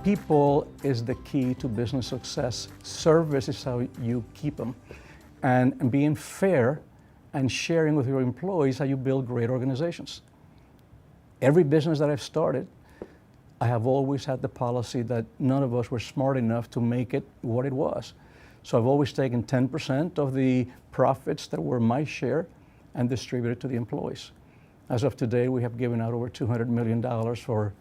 People is the key to business success. Service is how you keep them. And being fair and sharing with your employees how you build great organizations. Every business that I've started, I have always had the policy that none of us were smart enough to make it what it was. So I've always taken 10% of the profits that were my share and distributed to the employees. As of today, we have given out over $200 million for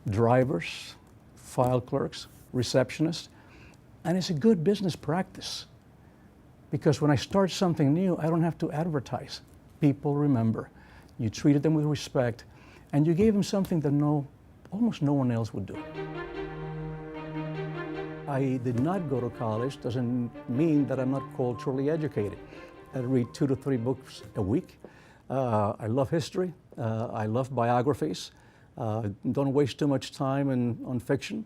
drivers, file clerks, receptionists, and it's a good business practice. Because when I start something new, I don't have to advertise. People remember. You treated them with respect, and you gave them something that almost no one else would do. I did not go to college doesn't mean that I'm not culturally educated. I read 2 to 3 books a week. I love history. I love biographies. Don't waste too much time on fiction.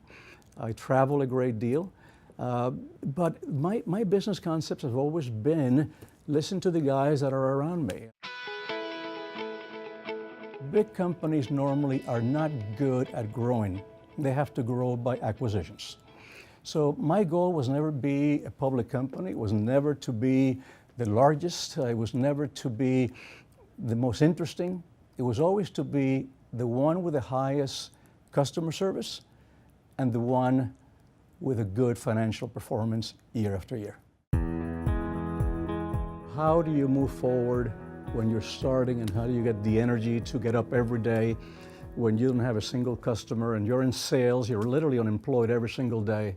I travel a great deal. But my business concepts have always been listen to the guys that are around me. Big companies normally are not good at growing. They have to grow by acquisitions. So my goal was never be a public company. It was never to be the largest. It was never to be the most interesting. It was always to be the one with the highest customer service and the one with a good financial performance year after year. How do you move forward when you're starting, and how do you get the energy to get up every day when you don't have a single customer and you're in sales, you're literally unemployed every single day,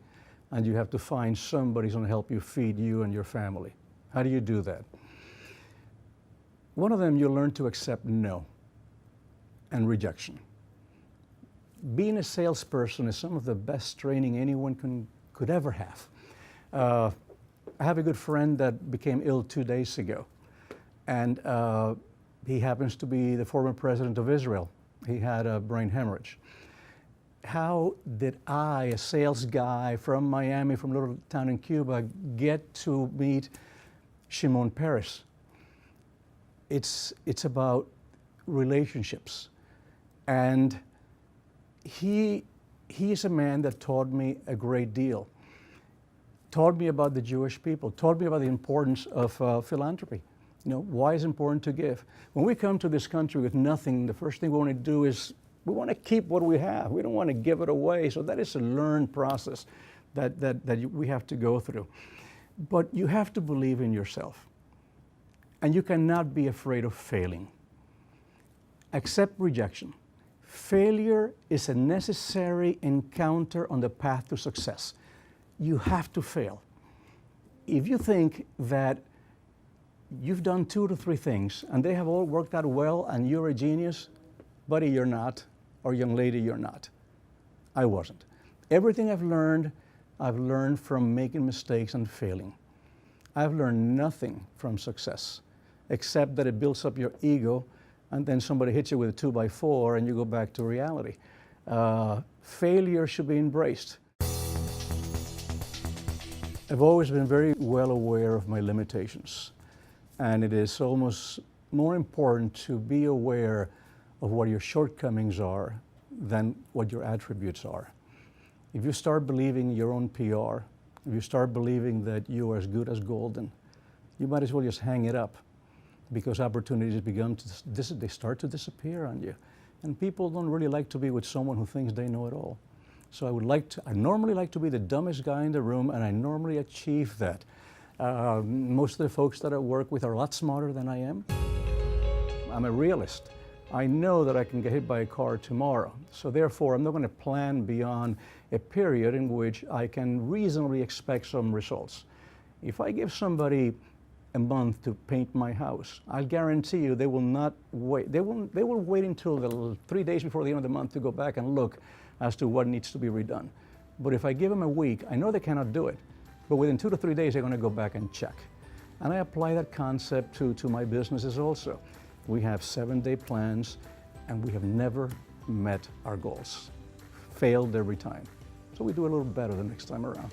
and you have to find somebody who's going to help you feed you and your family? How do you do that? One of them, you learn to accept no and rejection. Being a salesperson is some of the best training anyone could ever have. I have a good friend that became ill 2 days ago, and he happens to be the former president of Israel. He had a brain hemorrhage. How did I, a sales guy from Miami, from a little town in Cuba, get to meet Shimon Peres? It's about relationships. And he is a man that taught me a great deal. Taught me about the Jewish people, taught me about the importance of philanthropy. You know, why it's important to give. When we come to this country with nothing, the first thing we want to do is we want to keep what we have. We don't want to give it away. So that is a learned process that we have to go through. But you have to believe in yourself. And you cannot be afraid of failing. Accept rejection. Failure is a necessary encounter on the path to success. You have to fail. If you think that you've done 2 to 3 things and they have all worked out well and you're a genius, buddy, you're not, or young lady, you're not. I wasn't. Everything I've learned from making mistakes and failing. I've learned nothing from success, except that it builds up your ego, and then somebody hits you with a 2x4 and you go back to reality. Failure should be embraced. I've always been very well aware of my limitations, and it is almost more important to be aware of what your shortcomings are than what your attributes are. If you start believing your own PR, if you start believing that you are as good as golden, you might as well just hang it up, because opportunities they start to disappear on you. And people don't really like to be with someone who thinks they know it all. So I normally like to be the dumbest guy in the room, and I normally achieve that. Most of the folks that I work with are a lot smarter than I am. I'm a realist. I know that I can get hit by a car tomorrow. So therefore, I'm not going to plan beyond a period in which I can reasonably expect some results. If I give somebody a month to paint my house, I'll guarantee you they will not wait. They will wait until the 3 days before the end of the month to go back and look as to what needs to be redone. But if I give them a week, I know they cannot do it, but within 2 to 3 days, they're going to go back and check. And I apply that concept to my businesses also. We have 7-day plans, and we have never met our goals. Failed every time. So we do a little better the next time around.